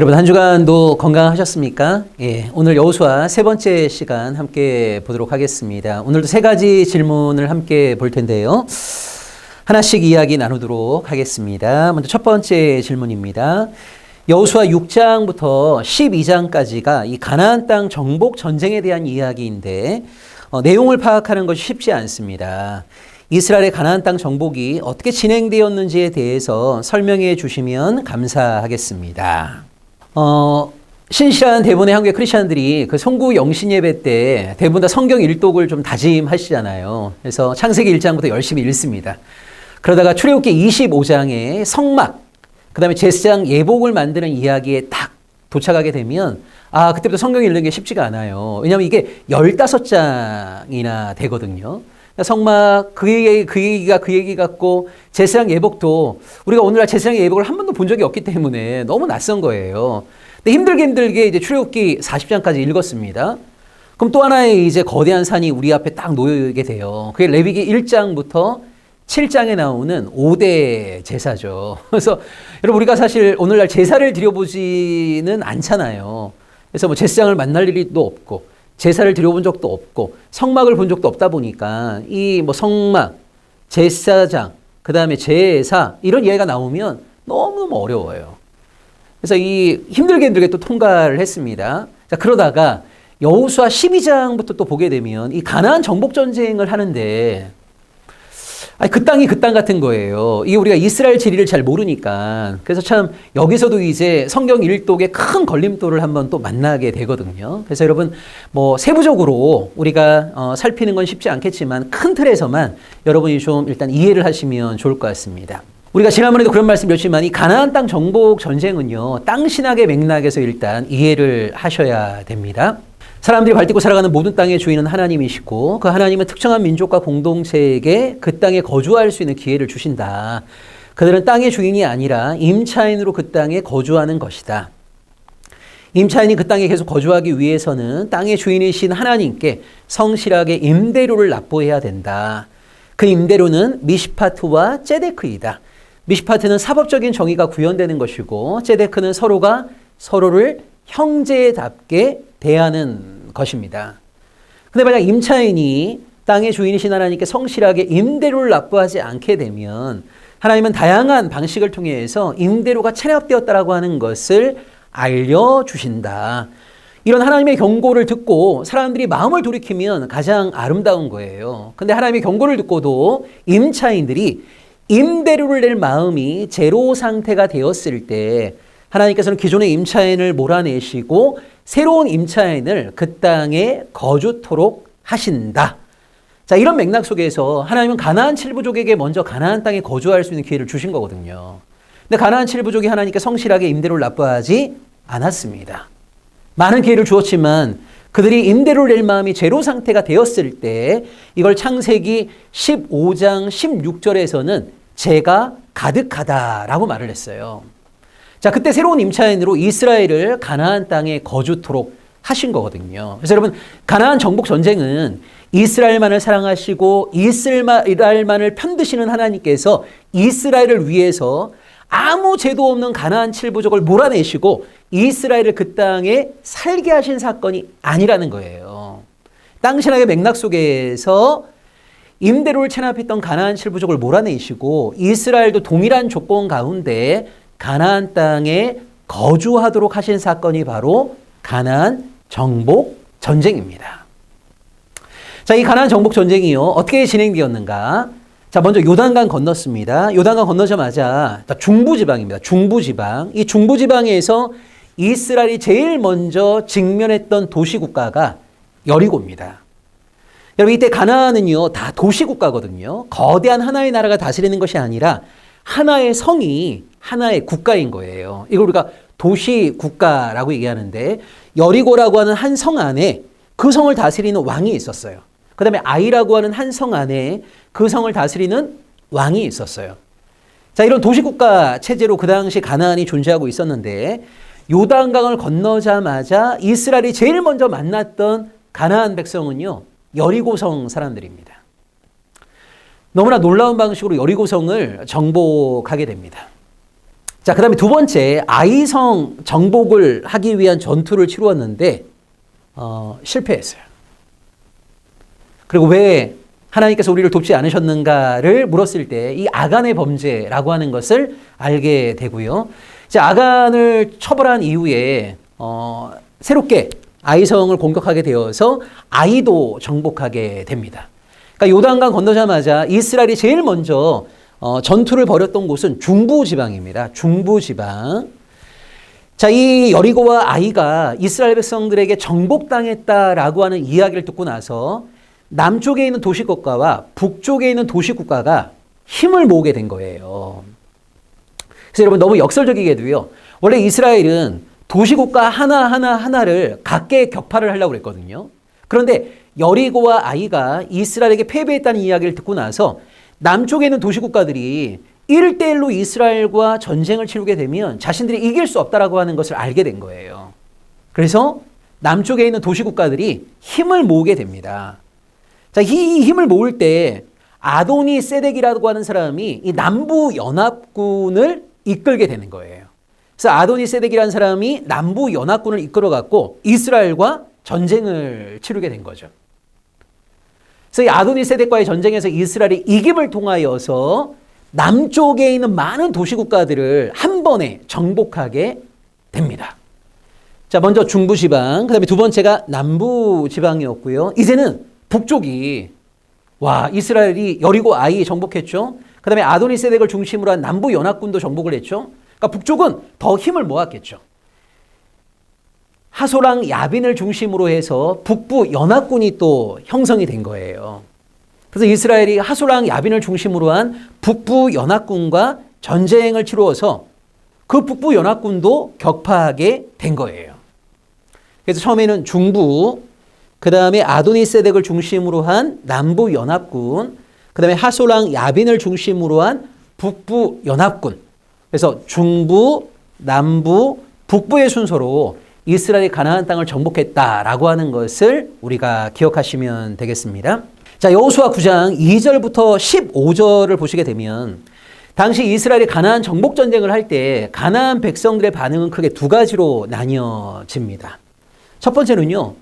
여러분 한 주간도 건강하셨습니까? 예, 오늘 여호수아 세 번째 시간 함께 보도록 하겠습니다. 오늘도 세 가지 질문을 함께 볼 텐데요. 하나씩 이야기 나누도록 하겠습니다. 먼저 첫 번째 질문입니다. 여호수아 6장부터 12장까지가 이 가나안 땅 정복 전쟁에 대한 이야기인데 내용을 파악하는 것이 쉽지 않습니다. 이스라엘의 가나안 땅 정복이 어떻게 진행되었는지에 대해서 설명해 주시면 감사하겠습니다. 신실한 대부분의 한국의 크리스천들이 그 송구 영신 예배 때 대부분 다 성경 일독을 좀 다짐하시잖아요. 그래서 창세기 1장부터 열심히 읽습니다. 그러다가 출애굽기 25장에 성막, 그 다음에 제사장 예복을 만드는 이야기에 딱 도착하게 되면 그때부터 성경 읽는 게 쉽지가 않아요. 왜냐하면 이게 15장이나 되거든요. 성막 그 얘기가 그 얘기 같고 제사장 예복도 우리가 오늘날 제사장 예복을 한 번도 본 적이 없기 때문에 너무 낯선 거예요. 근데 힘들게 이제 출애굽기 40장까지 읽었습니다. 그럼 또 하나의 이제 거대한 산이 우리 앞에 딱 놓이게 돼요. 그게 레위기 1장부터 7장에 나오는 5대 제사죠. 그래서 여러분 우리가 사실 오늘날 제사를 드려보지는 않잖아요. 그래서 뭐 제사장을 만날 일도 없고 제사를 드려본 적도 없고 성막을 본 적도 없다 보니까 이 뭐 성막, 제사장, 그 다음에 제사 이런 이야기가 나오면 너무 어려워요. 그래서 이 힘들게 또 통과를 했습니다. 자, 그러다가 여호수아 12장부터 또 보게 되면 이 가나안 정복 전쟁을 하는데 그 땅이 그 땅 같은 거예요. 이게 우리가 이스라엘 지리를 잘 모르니까. 그래서 참 여기서도 이제 성경 일독의 큰 걸림돌을 한번 또 만나게 되거든요. 그래서 여러분 뭐 세부적으로 우리가 살피는 건 쉽지 않겠지만 큰 틀에서만 여러분이 좀 일단 이해를 하시면 좋을 것 같습니다. 우리가 지난번에도 그런 말씀 드렸지만 이 가나안 땅 정복 전쟁은요. 땅 신학의 맥락에서 일단 이해를 하셔야 됩니다. 사람들이 발딛고 살아가는 모든 땅의 주인은 하나님이시고 그 하나님은 특정한 민족과 공동체에게 그 땅에 거주할 수 있는 기회를 주신다. 그들은 땅의 주인이 아니라 임차인으로 그 땅에 거주하는 것이다. 임차인이 그 땅에 계속 거주하기 위해서는 땅의 주인이신 하나님께 성실하게 임대료를 납부해야 된다. 그 임대료는 미시파트와 ጼ데크이다. 미시파트는 사법적인 정의가 구현되는 것이고 ጼ데크는 서로가 서로를 형제답게 대하는 것입니다. 근데 만약 임차인이 땅의 주인이신 하나님께 성실하게 임대료를 납부하지 않게 되면 하나님은 다양한 방식을 통해서 임대료가 체납되었다라고 하는 것을 알려주신다. 이런 하나님의 경고를 듣고 사람들이 마음을 돌이키면 가장 아름다운 거예요. 근데 하나님의 경고를 듣고도 임차인들이 임대료를 낼 마음이 제로 상태가 되었을 때 하나님께서는 기존의 임차인을 몰아내시고 새로운 임차인을 그 땅에 거주토록 하신다. 자, 이런 맥락 속에서 하나님은 가나안 7부족에게 먼저 가나안 땅에 거주할 수 있는 기회를 주신 거거든요. 근데 가나안 7부족이 하나님께 성실하게 임대료를 납부하지 않았습니다. 많은 기회를 주었지만 그들이 임대료를 낼 마음이 제로 상태가 되었을 때 이걸 창세기 15장 16절에서는 재가 가득하다라고 말을 했어요. 자, 그때 새로운 임차인으로 이스라엘을 가나안 땅에 거주토록 하신 거거든요. 그래서 여러분, 가나안 정복 전쟁은 이스라엘만을 사랑하시고 이스라엘만을 편드시는 하나님께서 이스라엘을 위해서 아무 죄도 없는 가나안 7부족을 몰아내시고 이스라엘을 그 땅에 살게 하신 사건이 아니라는 거예요. 땅 신학의 맥락 속에서 임대료를 체납했던 가나안 7부족을 몰아내시고 이스라엘도 동일한 조건 가운데 가나안 땅에 거주하도록 하신 사건이 바로 가나안 정복 전쟁입니다. 자, 이 가나안 정복 전쟁이요. 어떻게 진행되었는가? 자, 먼저 요단강 건넜습니다. 요단강 건너자마자 중부지방입니다. 중부지방. 이 중부지방에서 이스라엘이 제일 먼저 직면했던 도시국가가 여리고입니다. 여러분, 이때 가나안은요, 다 도시국가거든요. 거대한 하나의 나라가 다스리는 것이 아니라 하나의 성이 하나의 국가인 거예요. 이걸 우리가 도시국가라고 얘기하는데 여리고라고 하는 한 성 안에 그 성을 다스리는 왕이 있었어요. 그 다음에 아이라고 하는 한 성 안에 그 성을 다스리는 왕이 있었어요. 자, 이런 도시국가 체제로 그 당시 가나안이 존재하고 있었는데 요단강을 건너자마자 이스라엘이 제일 먼저 만났던 가나안 백성은요, 여리고성 사람들입니다. 너무나 놀라운 방식으로 여리고성을 정복하게 됩니다. 자, 그 다음에 두 번째, 아이성 정복을 하기 위한 전투를 치루었는데, 실패했어요. 그리고 왜 하나님께서 우리를 돕지 않으셨는가를 물었을 때 이 아간의 범죄라고 하는 것을 알게 되고요. 이제 아간을 처벌한 이후에 새롭게 아이성을 공격하게 되어서 아이도 정복하게 됩니다. 그러니까 요단강 건너자마자 이스라엘이 제일 먼저 전투를 벌였던 곳은 중부지방입니다. 중부지방. 자, 이 여리고와 아이가 이스라엘 백성들에게 정복당했다라고 하는 이야기를 듣고 나서 남쪽에 있는 도시국가와 북쪽에 있는 도시국가가 힘을 모으게 된 거예요. 그래서 여러분 너무 역설적이게도요. 원래 이스라엘은 도시국가 하나를 각계 격파를 하려고 그랬거든요. 그런데 여리고와 아이가 이스라엘에게 패배했다는 이야기를 듣고 나서 남쪽에 있는 도시국가들이 1대1로 이스라엘과 전쟁을 치르게 되면 자신들이 이길 수 없다라고 하는 것을 알게 된 거예요. 그래서 남쪽에 있는 도시국가들이 힘을 모으게 됩니다. 자, 이 힘을 모을 때 아도니 세덱이라고 하는 사람이 이 남부 연합군을 이끌게 되는 거예요. 그래서 아도니 세덱이라는 사람이 남부 연합군을 이끌어갖고 이스라엘과 전쟁을 치르게 된 거죠. 그래서 이 아도니 세덱과의 전쟁에서 이스라엘이 이김을 통하여서 남쪽에 있는 많은 도시국가들을 한 번에 정복하게 됩니다. 자, 먼저 중부지방, 그 다음에 두 번째가 남부지방이었고요. 이제는 북쪽이 이스라엘이 여리고 아이 정복했죠. 그 다음에 아도니 세덱을 중심으로 한 남부 연합군도 정복을 했죠. 그러니까 북쪽은 더 힘을 모았겠죠. 하소랑 야빈을 중심으로 해서 북부 연합군이 또 형성이 된 거예요. 그래서 이스라엘이 하소랑 야빈을 중심으로 한 북부 연합군과 전쟁을 치루어서 그 북부 연합군도 격파하게 된 거예요. 그래서 처음에는 중부, 그 다음에 아도니 세덱을 중심으로 한 남부 연합군, 그 다음에 하솔랑 야빈을 중심으로 한 북부 연합군. 그래서 중부, 남부, 북부의 순서로 이스라엘이 가나안 땅을 정복했다라고 하는 것을 우리가 기억하시면 되겠습니다. 자, 여호수아 9장 2절부터 15절을 보시게 되면 당시 이스라엘이 가나안 정복 전쟁을 할 때 가나안 백성들의 반응은 크게 두 가지로 나뉘어집니다. 첫 번째는요.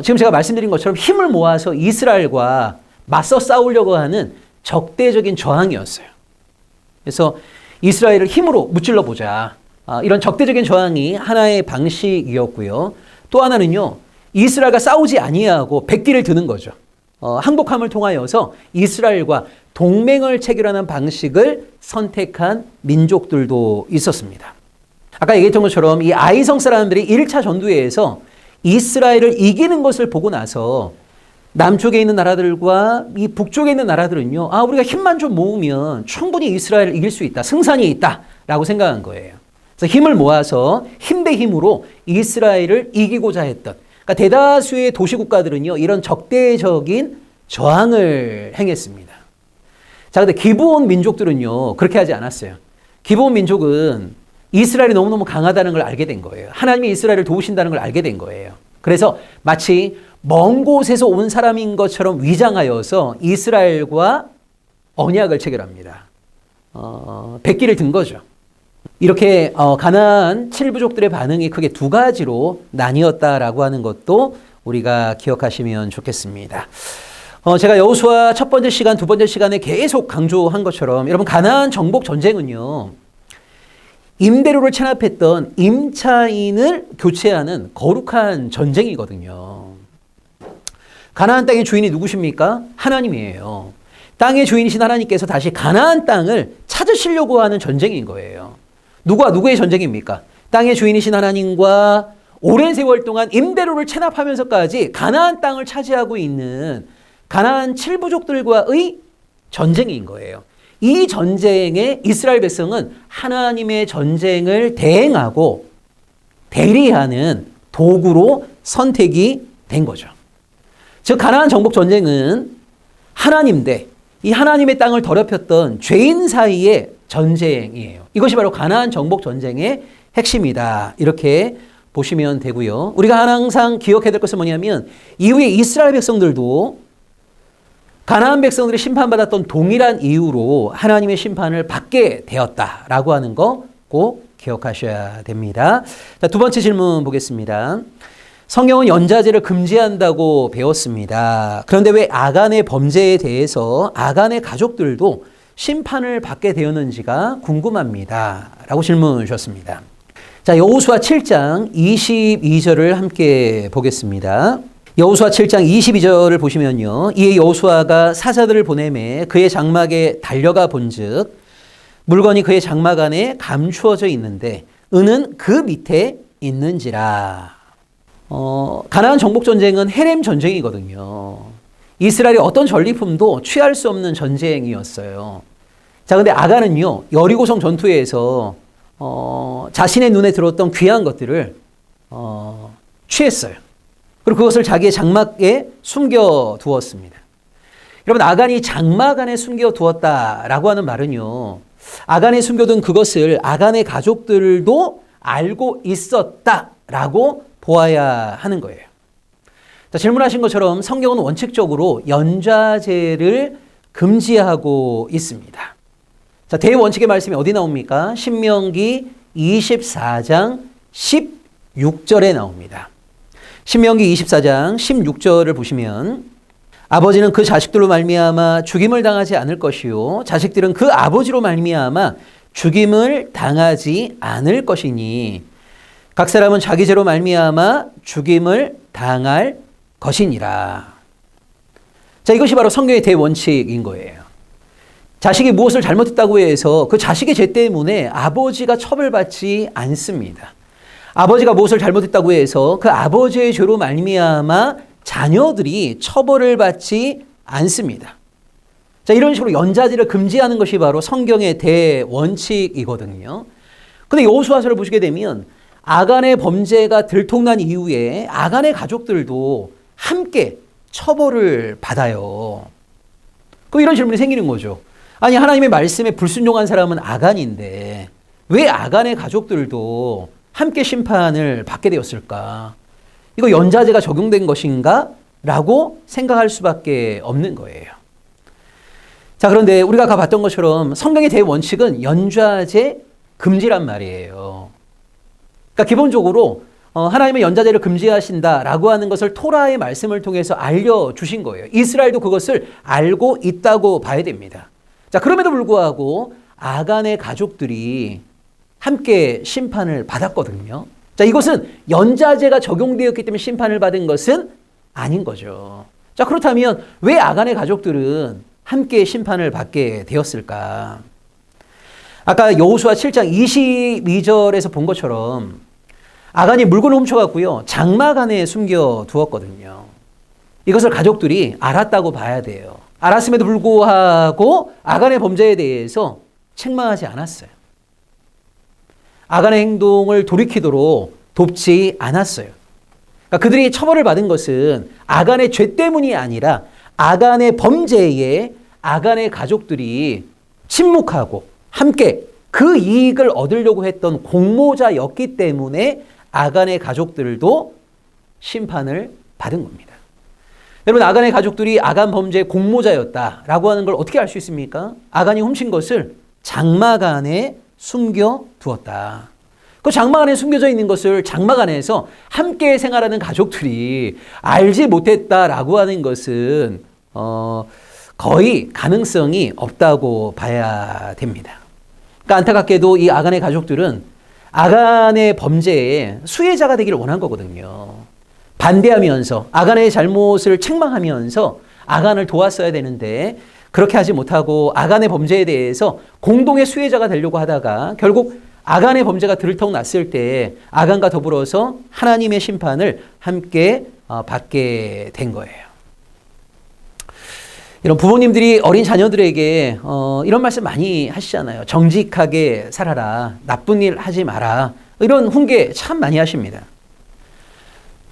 지금 제가 말씀드린 것처럼 힘을 모아서 이스라엘과 맞서 싸우려고 하는 적대적인 저항이었어요. 그래서 이스라엘을 힘으로 무찔러 보자. 이런 적대적인 저항이 하나의 방식이었고요. 또 하나는요. 이스라엘과 싸우지 아니하고 백기를 드는 거죠. 항복함을 통하여서 이스라엘과 동맹을 체결하는 방식을 선택한 민족들도 있었습니다. 아까 얘기했던 것처럼 이 아이성 사람들이 1차 전투에서 이스라엘을 이기는 것을 보고 나서 남쪽에 있는 나라들과 이 북쪽에 있는 나라들은요. 우리가 힘만 좀 모으면 충분히 이스라엘을 이길 수 있다. 승산이 있다라고 생각한 거예요. 그래서 힘을 모아서 힘 대 힘으로 이스라엘을 이기고자 했던, 그러니까 대다수의 도시국가들은요. 이런 적대적인 저항을 행했습니다. 자, 근데 기브온 민족들은요. 그렇게 하지 않았어요. 기브온 민족은 이스라엘이 너무너무 강하다는 걸 알게 된 거예요. 하나님이 이스라엘을 도우신다는 걸 알게 된 거예요. 그래서 마치 먼 곳에서 온 사람인 것처럼 위장하여서 이스라엘과 언약을 체결합니다. 백기를 든 거죠. 이렇게 가나안 7부족들의 반응이 크게 두 가지로 나뉘었다라고 하는 것도 우리가 기억하시면 좋겠습니다. 제가 여호수아 첫 번째 시간, 두 번째 시간에 계속 강조한 것처럼 여러분 가나안 정복 전쟁은요. 임대료를 체납했던 임차인을 교체하는 거룩한 전쟁이거든요. 가나안 땅의 주인이 누구십니까? 하나님이에요. 땅의 주인이신 하나님께서 다시 가나안 땅을 찾으시려고 하는 전쟁인 거예요. 누구와 누구의 전쟁입니까? 땅의 주인이신 하나님과 오랜 세월 동안 임대료를 체납하면서까지 가나안 땅을 차지하고 있는 가나안 7부족들과의 전쟁인 거예요. 이 전쟁에 이스라엘 백성은 하나님의 전쟁을 대행하고 대리하는 도구로 선택이 된 거죠. 즉 가나안 정복 전쟁은 하나님 대 이 하나님의 땅을 더럽혔던 죄인 사이의 전쟁이에요. 이것이 바로 가나안 정복 전쟁의 핵심이다. 이렇게 보시면 되고요. 우리가 항상 기억해야 될 것은 뭐냐면 이후에 이스라엘 백성들도 가나안 백성들이 심판받았던 동일한 이유로 하나님의 심판을 받게 되었다라고 하는 거 꼭 기억하셔야 됩니다. 자, 두 번째 질문 보겠습니다. 성경은 연좌제를 금지한다고 배웠습니다. 그런데 왜 아간의 범죄에 대해서 아간의 가족들도 심판을 받게 되었는지가 궁금합니다. 라고 질문 주셨습니다. 자, 여호수아 7장 22절을 함께 보겠습니다. 여호수아 7장 22절을 보시면요. 이에 여호수아가 사자들을 보내매 그의 장막에 달려가 본즉 물건이 그의 장막 안에 감추어져 있는데 은은 그 밑에 있는지라. 가나안 정복 전쟁은 헤렘 전쟁이거든요. 이스라엘이 어떤 전리품도 취할 수 없는 전쟁이었어요. 자, 근데 아간은요, 여리고성 전투에서 자신의 눈에 들어왔던 귀한 것들을 취했어요. 그리고 그것을 자기의 장막에 숨겨 두었습니다. 여러분, 아간이 장막 안에 숨겨 두었다라고 하는 말은요, 아간에 숨겨둔 그것을 아간의 가족들도 알고 있었다라고 보아야 하는 거예요. 자, 질문하신 것처럼 성경은 원칙적으로 연좌제를 금지하고 있습니다. 자, 대원칙의 말씀이 어디 나옵니까? 신명기 24장 16절에 나옵니다. 신명기 24장 16절을 보시면 아버지는 그 자식들로 말미암아 죽임을 당하지 않을 것이요 자식들은 그 아버지로 말미암아 죽임을 당하지 않을 것이니 각 사람은 자기 죄로 말미암아 죽임을 당할 것이니라. 자, 이것이 바로 성경의 대원칙인 거예요. 자식이 무엇을 잘못했다고 해서 그 자식의 죄 때문에 아버지가 처벌받지 않습니다. 아버지가 무엇을 잘못했다고 해서 그 아버지의 죄로 말미암아 자녀들이 처벌을 받지 않습니다. 자, 이런 식으로 연좌제를 금지하는 것이 바로 성경의 대원칙이거든요. 근데 여호수아서를 보시게 되면 아간의 범죄가 들통난 이후에 아간의 가족들도 함께 처벌을 받아요. 그럼 이런 질문이 생기는 거죠. 아니, 하나님의 말씀에 불순종한 사람은 아간인데 왜 아간의 가족들도 함께 심판을 받게 되었을까? 이거 연좌제가 적용된 것인가? 라고 생각할 수밖에 없는 거예요. 자, 그런데 우리가 아까 봤던 것처럼 성경의 대원칙은 연좌제 금지란 말이에요. 그러니까 기본적으로 하나님의 연좌제를 금지하신다라고 하는 것을 토라의 말씀을 통해서 알려주신 거예요. 이스라엘도 그것을 알고 있다고 봐야 됩니다. 자, 그럼에도 불구하고 아간의 가족들이 함께 심판을 받았거든요. 자, 이것은 연좌제가 적용되었기 때문에 심판을 받은 것은 아닌 거죠. 자, 그렇다면 왜 아간의 가족들은 함께 심판을 받게 되었을까? 아까 여호수아 7장 22절에서 본 것처럼 아간이 물건을 훔쳐갔고요. 장막 안에 숨겨 두었거든요. 이것을 가족들이 알았다고 봐야 돼요. 알았음에도 불구하고 아간의 범죄에 대해서 책망하지 않았어요. 아간의 행동을 돌이키도록 돕지 않았어요. 그러니까 그들이 처벌을 받은 것은 아간의 죄 때문이 아니라 아간의 범죄에 아간의 가족들이 침묵하고 함께 그 이익을 얻으려고 했던 공모자였기 때문에 아간의 가족들도 심판을 받은 겁니다. 여러분, 아간의 가족들이 아간 범죄의 공모자였다라고 하는 걸 어떻게 알 수 있습니까? 아간이 훔친 것을 장막 안에 숨겨 두었다. 그 장막 안에 숨겨져 있는 것을 장막 안에서 함께 생활하는 가족들이 알지 못했다라고 하는 것은 거의 가능성이 없다고 봐야 됩니다. 그러니까 안타깝게도 이 아간의 가족들은 아간의 범죄에 수혜자가 되기를 원한 거거든요. 반대하면서 아간의 잘못을 책망하면서 아간을 도왔어야 되는데 그렇게 하지 못하고 아간의 범죄에 대해서 공동의 수혜자가 되려고 하다가 결국 아간의 범죄가 들통났을 때 아간과 더불어서 하나님의 심판을 함께 받게 된 거예요. 이런 부모님들이 어린 자녀들에게 이런 말씀 많이 하시잖아요. 정직하게 살아라. 나쁜 일 하지 마라. 이런 훈계 참 많이 하십니다.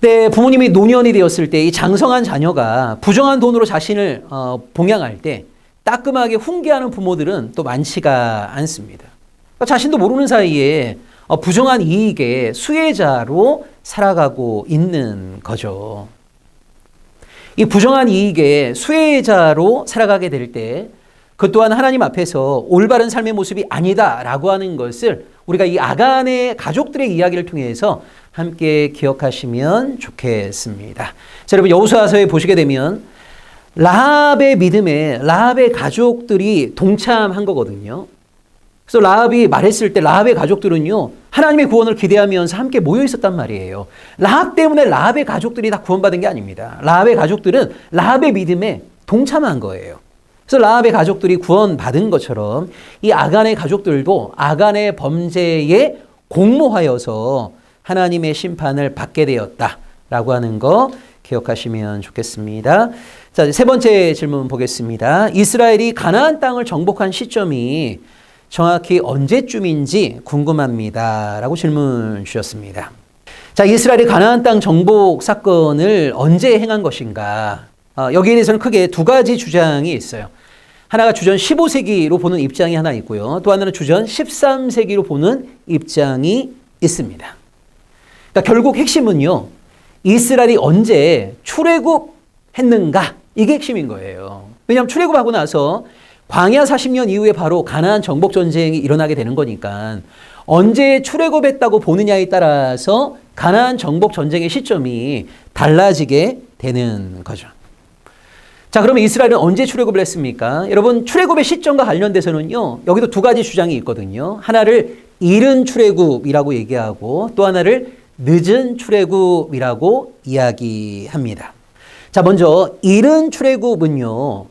때 부모님이 노년이 되었을 때 이 장성한 자녀가 부정한 돈으로 자신을 봉양할 때 따끔하게 훈계하는 부모들은 또 많지가 않습니다. 그러니까 자신도 모르는 사이에 부정한 이익의 수혜자로 살아가고 있는 거죠. 이 부정한 이익의 수혜자로 살아가게 될 때 그 또한 하나님 앞에서 올바른 삶의 모습이 아니다라고 하는 것을 우리가 이 아간의 가족들의 이야기를 통해서 함께 기억하시면 좋겠습니다. 자, 여러분 여호수아서에 보시게 되면 라합의 믿음에 라합의 가족들이 동참한 거거든요. 그래서 라합이 말했을 때 라합의 가족들은요, 하나님의 구원을 기대하면서 함께 모여 있었단 말이에요. 라합 때문에 라합의 가족들이 다 구원받은 게 아닙니다. 라합의 가족들은 라합의 믿음에 동참한 거예요. 그래서 라합의 가족들이 구원받은 것처럼 이 아간의 가족들도 아간의 범죄에 공모하여서 하나님의 심판을 받게 되었다라고 하는 거 기억하시면 좋겠습니다. 자, 세 번째 질문 보겠습니다. 이스라엘이 가나안 땅을 정복한 시점이 정확히 언제쯤인지 궁금합니다. 라고 질문 주셨습니다. 자, 이스라엘이 가나안 땅 정복 사건을 언제 행한 것인가? 여기에 대해서는 크게 두 가지 주장이 있어요. 하나가 주전 15세기로 보는 입장이 하나 있고요. 또 하나는 주전 13세기로 보는 입장이 있습니다. 그러니까 결국 핵심은요, 이스라엘이 언제 출애굽했는가? 이게 핵심인 거예요. 왜냐하면 출애굽하고 나서 광야 40년 이후에 바로 가나안 정복 전쟁이 일어나게 되는 거니까 언제 출애굽했다고 보느냐에 따라서 가나안 정복 전쟁의 시점이 달라지게 되는 거죠. 자, 그러면 이스라엘은 언제 출애굽을 했습니까? 여러분, 출애굽의 시점과 관련돼서는요, 여기도 두 가지 주장이 있거든요. 하나를 이른 출애굽이라고 얘기하고 또 하나를 늦은 출애굽이라고 이야기합니다. 자, 먼저 이른 출애굽은요,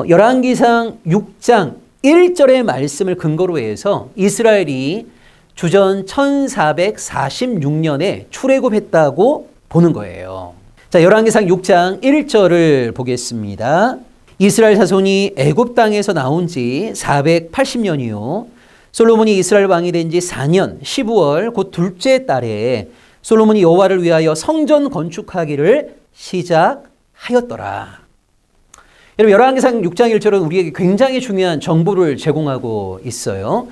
열왕기상 6장 1절의 말씀을 근거로 해서 이스라엘이 주전 1446년에 출애굽했다고 보는 거예요. 자, 열왕기상 6장 1절을 보겠습니다. 이스라엘 자손이 애굽 땅에서 나온 지 480년이요. 솔로몬이 이스라엘 왕이 된 지 4년 12월 곧 둘째 달에 솔로몬이 여호와를 위하여 성전 건축하기를 시작하였더라. 여러분, 열왕기상 6장 1절은 우리에게 굉장히 중요한 정보를 제공하고 있어요.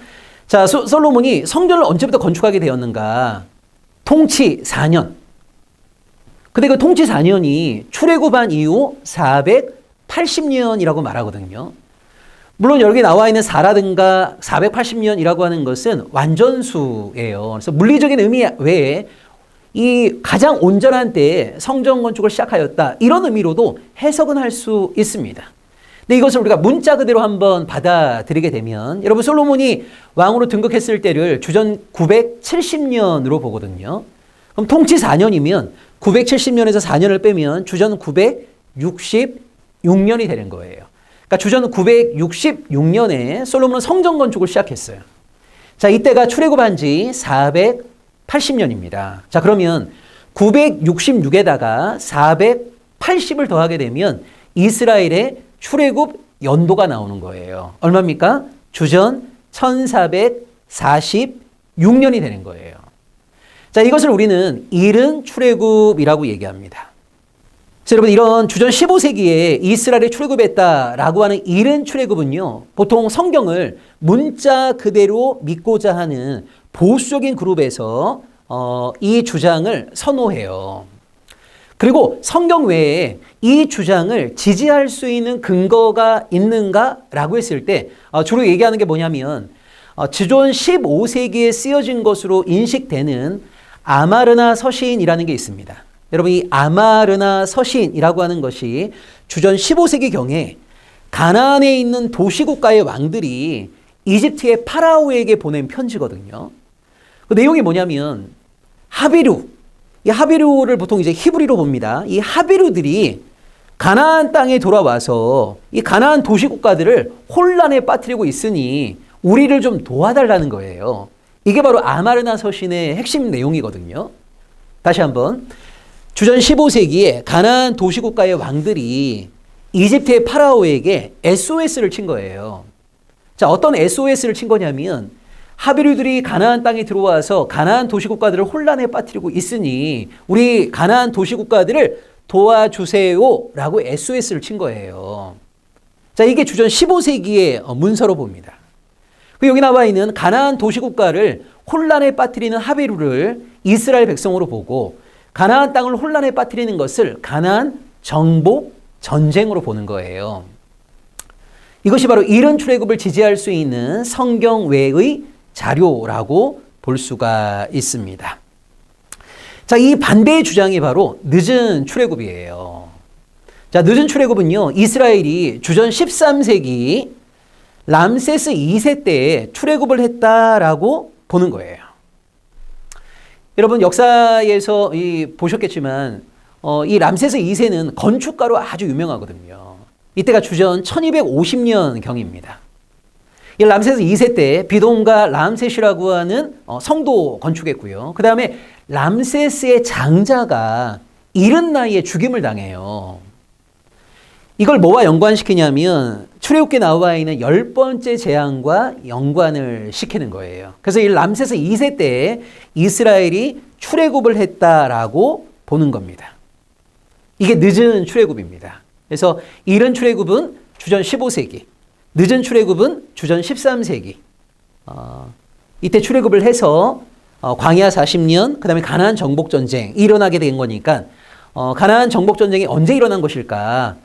자, 솔로몬이 성전을 언제부터 건축하게 되었는가? 통치 4년. 근데 그 통치 4년이 출애굽한 이후 480년이라고 말하거든요. 물론 여기 나와 있는 4라든가 480년이라고 하는 것은 완전수예요. 그래서 물리적인 의미 외에 이 가장 온전한 때에 성전 건축을 시작하였다, 이런 의미로도 해석은 할 수 있습니다. 근데 이것을 우리가 문자 그대로 한번 받아들이게 되면, 여러분 솔로몬이 왕으로 등극했을 때를 주전 970년으로 보거든요. 그럼 통치 4년이면 970년에서 4년을 빼면 주전 966년이 되는 거예요. 그러니까 주전 966년에 솔로몬은 성전 건축을 시작했어요. 자, 이때가 출애굽한 지 480년입니다. 자, 그러면 966에다가 480을 더하게 되면 이스라엘의 출애굽 연도가 나오는 거예요. 얼마입니까? 주전 1446년이 되는 거예요. 자, 이것을 우리는 이른 출애굽이라고 얘기합니다. 자, 여러분, 이런 주전 15세기에 이스라엘이 출애굽했다라고 하는 이른 출애굽은요, 보통 성경을 문자 그대로 믿고자 하는 보수적인 그룹에서 이 주장을 선호해요. 그리고 성경 외에 이 주장을 지지할 수 있는 근거가 있는가라고 했을 때 주로 얘기하는 게 뭐냐면 주전 15세기에 쓰여진 것으로 인식되는 아마르나 서신이라는 게 있습니다. 여러분, 이 아마르나 서신이라고 하는 것이 주전 15세기경에 가나안에 있는 도시국가의 왕들이 이집트의 파라오에게 보낸 편지거든요. 그 내용이 뭐냐면 하비루, 이 하비루를 보통 이제 히브리로 봅니다. 이 하비루들이 가나안 땅에 돌아와서 이 가나안 도시국가들을 혼란에 빠뜨리고 있으니 우리를 좀 도와달라는 거예요. 이게 바로 아마르나 서신의 핵심 내용이거든요. 다시 한번, 주전 15세기에 가나안 도시국가의 왕들이 이집트의 파라오에게 SOS를 친 거예요. 자, 어떤 SOS를 친 거냐면 하비루들이 가나안 땅에 들어와서 가나안 도시국가들을 혼란에 빠뜨리고 있으니 우리 가나안 도시국가들을 도와주세요라고 SOS를 친 거예요. 자, 이게 주전 15세기의 문서로 봅니다. 여기 나와 있는 가나안 도시국가를 혼란에 빠뜨리는 하비루를 이스라엘 백성으로 보고 가나안 땅을 혼란에 빠뜨리는 것을 가나안 정복 전쟁으로 보는 거예요. 이것이 바로 이른 출애굽을 지지할 수 있는 성경 외의 자료라고 볼 수가 있습니다. 자, 이 반대의 주장이 바로 늦은 출애굽이에요. 자, 늦은 출애굽은요, 이스라엘이 주전 13세기 람세스 2세 때에 출애굽을 했다라고 보는 거예요. 여러분 역사에서 보셨겠지만 이 람세스 2세는 건축가로 아주 유명하거든요. 이때가 주전 1250년 경입니다. 이 람세스 2세 때 비동가 람셋이라고 하는 성도 건축했고요. 그 다음에 람세스의 장자가 이른 나이에 죽임을 당해요. 이걸 뭐와 연관시키냐면 출애굽기에 나와 있는 10번째 재앙과 연관을 시키는 거예요. 그래서 이 람세스 2세 때 이스라엘이 출애굽을 했다라고 보는 겁니다. 이게 늦은 출애굽입니다. 그래서 이른 출애굽은 주전 15세기, 늦은 출애굽은 주전 13세기. 이때 출애굽을 해서 광야 40년, 그 다음에 가나안 정복 전쟁이 일어나게 된 거니까 가나안 정복 전쟁이 언제 일어난 것일까?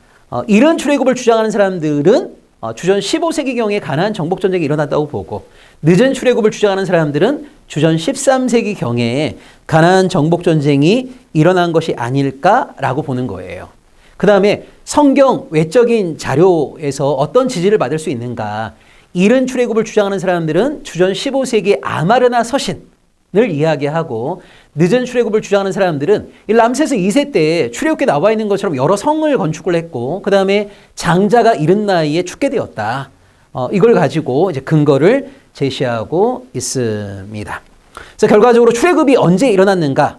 이런 출애굽을 주장하는 사람들은 주전 15세기경에 가나안 정복 전쟁이 일어났다고 보고, 늦은 출애굽을 주장하는 사람들은 주전 13세기경에 가나안 정복 전쟁이 일어난 것이 아닐까라고 보는 거예요. 그 다음에 성경 외적인 자료에서 어떤 지지를 받을 수 있는가? 이른 출애굽을 주장하는 사람들은 주전 15세기 아마르나 서신을 이야기하고, 늦은 출애굽을 주장하는 사람들은 이 람세스 2세 때 출애굽기에 나와 있는 것처럼 여러 성을 건축을 했고, 그 다음에 장자가 이른 나이에 죽게 되었다. 이걸 가지고 이제 근거를 제시하고 있습니다. 그래서 결과적으로 출애굽이 언제 일어났는가에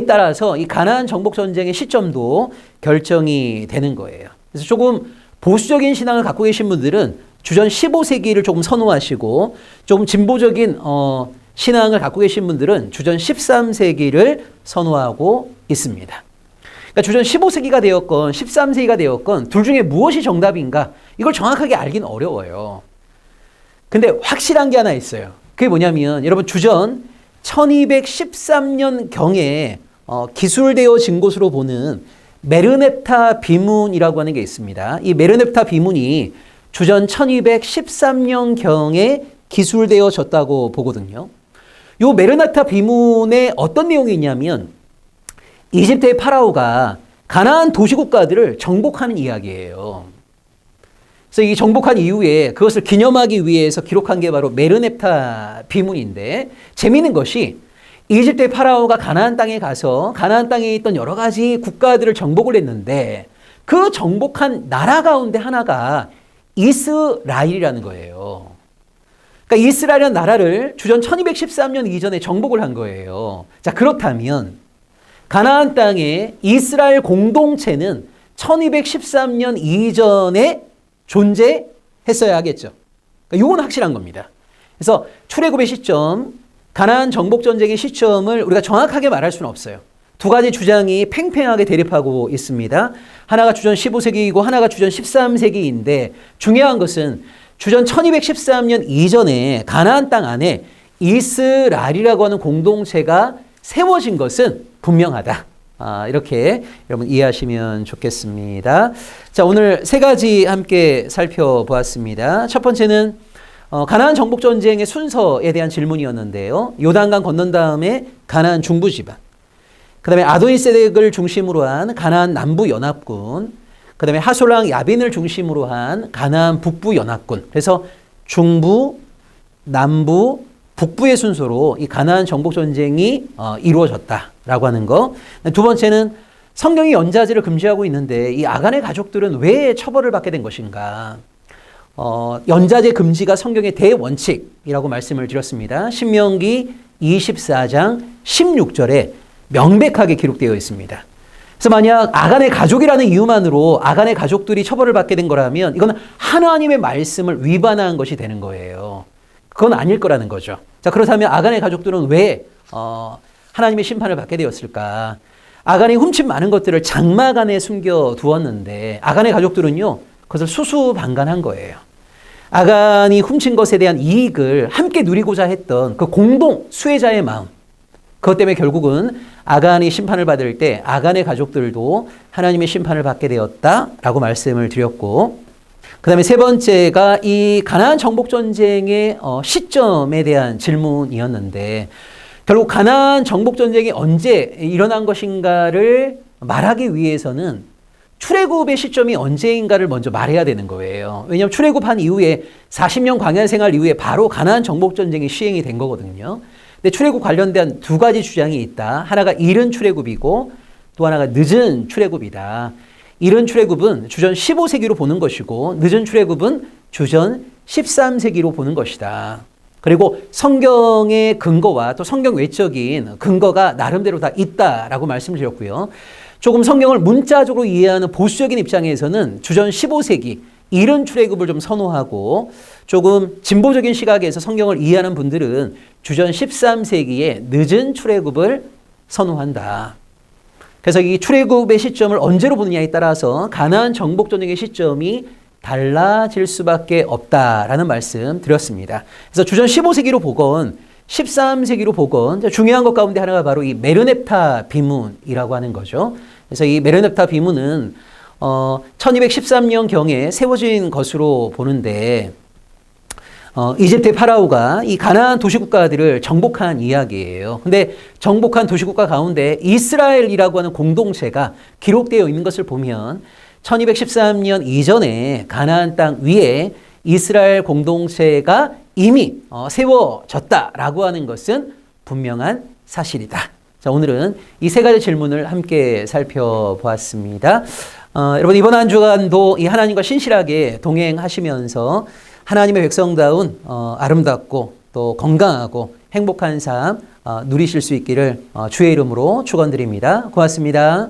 따라서 이 가나안 정복 전쟁의 시점도 결정이 되는 거예요. 그래서 조금 보수적인 신앙을 갖고 계신 분들은 주전 15세기를 조금 선호하시고, 조금 진보적인 신앙을 갖고 계신 분들은 주전 13세기를 선호하고 있습니다. 그러니까 주전 15세기가 되었건 13세기가 되었건 둘 중에 무엇이 정답인가, 이걸 정확하게 알긴 어려워요. 근데 확실한 게 하나 있어요. 그게 뭐냐면 여러분 주전 1213년경에 기술되어진 것으로 보는 메르넵타 비문이라고 하는 게 있습니다. 이 메르넵타 비문이 주전 1213년경에 기술되어졌다고 보거든요. 이 메르넵타 비문에 어떤 내용이 있냐면 이집트의 파라오가 가나안 도시국가들을 정복하는 이야기예요. 그래서 이 정복한 이후에 그것을 기념하기 위해서 기록한 게 바로 메르넵타 비문인데, 재미있는 것이 이집트의 파라오가 가나안 땅에 가서 가나안 땅에 있던 여러 가지 국가들을 정복을 했는데 그 정복한 나라 가운데 하나가 이스라엘이라는 거예요. 그러니까 이스라엘이라는 나라를 주전 1213년 이전에 정복을 한 거예요. 자, 그렇다면 가나안 땅에 이스라엘 공동체는 1213년 이전에 존재했어야 하겠죠. 그러니까 이건 확실한 겁니다. 그래서 출애굽의 시점, 가나안 정복 전쟁의 시점을 우리가 정확하게 말할 수는 없어요. 두 가지 주장이 팽팽하게 대립하고 있습니다. 하나가 주전 15세기이고 하나가 주전 13세기인데 중요한 것은 주전 1213년 이전에 가나안 땅 안에 이스라엘이라고 하는 공동체가 세워진 것은 분명하다. 이렇게 여러분 이해하시면 좋겠습니다. 자, 오늘 세 가지 함께 살펴보았습니다. 첫 번째는 가나안 정복 전쟁의 순서에 대한 질문이었는데요. 요단강 건넌 다음에 가나안 중부 지방, 그 다음에 아도니세덱을 중심으로 한 가나안 남부 연합군, 그 다음에 하솔랑 야빈을 중심으로 한 가나안 북부 연합군. 그래서 중부, 남부, 북부의 순서로 이 가나안 정복 전쟁이 이루어졌다라고 하는 거. 두 번째는 성경이 연자제를 금지하고 있는데 이 아간의 가족들은 왜 처벌을 받게 된 것인가? 연자제 금지가 성경의 대원칙이라고 말씀을 드렸습니다. 신명기 24장 16절에 명백하게 기록되어 있습니다. 그래서 만약 아간의 가족이라는 이유만으로 아간의 가족들이 처벌을 받게 된 거라면 이건 하나님의 말씀을 위반한 것이 되는 거예요. 그건 아닐 거라는 거죠. 자, 그렇다면 아간의 가족들은 왜 하나님의 심판을 받게 되었을까? 아간이 훔친 많은 것들을 장막 안에 숨겨두었는데 아간의 가족들은요, 그것을 수수방관한 거예요. 아간이 훔친 것에 대한 이익을 함께 누리고자 했던 그 공동 수혜자의 마음, 그것 때문에 결국은 아간이 심판을 받을 때 아간의 가족들도 하나님의 심판을 받게 되었다라고 말씀을 드렸고, 그다음에 세 번째가 이 가나안 정복 전쟁의 시점에 대한 질문이었는데 결국 가나안 정복 전쟁이 언제 일어난 것인가를 말하기 위해서는 출애굽의 시점이 언제인가를 먼저 말해야 되는 거예요. 왜냐하면 출애굽한 이후에 40년 광야 생활 이후에 바로 가나안 정복 전쟁이 시행이 된 거거든요. 근데 출애굽 관련된 두 가지 주장이 있다. 하나가 이른 출애굽이고 또 하나가 늦은 출애굽이다. 이른 출애굽은 주전 15세기로 보는 것이고 늦은 출애굽은 주전 13세기로 보는 것이다. 그리고 성경의 근거와 또 성경 외적인 근거가 나름대로 다 있다라고 말씀을 드렸고요. 조금 성경을 문자적으로 이해하는 보수적인 입장에서는 주전 15세기 이른 출애굽을 좀 선호하고 조금 진보적인 시각에서 성경을 이해하는 분들은 주전 13세기의 늦은 출애굽을 선호한다. 그래서 이 출애굽의 시점을 언제로 보느냐에 따라서 가나안 정복 전쟁의 시점이 달라질 수밖에 없다라는 말씀 드렸습니다. 그래서 주전 15세기로 보건 13세기로 보건 중요한 것 가운데 하나가 바로 이 메르넵타 비문이라고 하는 거죠. 그래서 이 메르넵타 비문은 1213년경에 세워진 것으로 보는데 이집트의 파라오가 이 가나안 도시국가들을 정복한 이야기예요. 근데 정복한 도시국가 가운데 이스라엘이라고 하는 공동체가 기록되어 있는 것을 보면 1213년 이전에 가나안 땅 위에 이스라엘 공동체가 이미 세워졌다라고 하는 것은 분명한 사실이다. 자, 오늘은 이 세 가지 질문을 함께 살펴보았습니다. 여러분 이번 한 주간도 이 하나님과 신실하게 동행하시면서 하나님의 백성다운 아름답고 또 건강하고 행복한 삶 누리실 수 있기를 주의 이름으로 축원드립니다. 고맙습니다.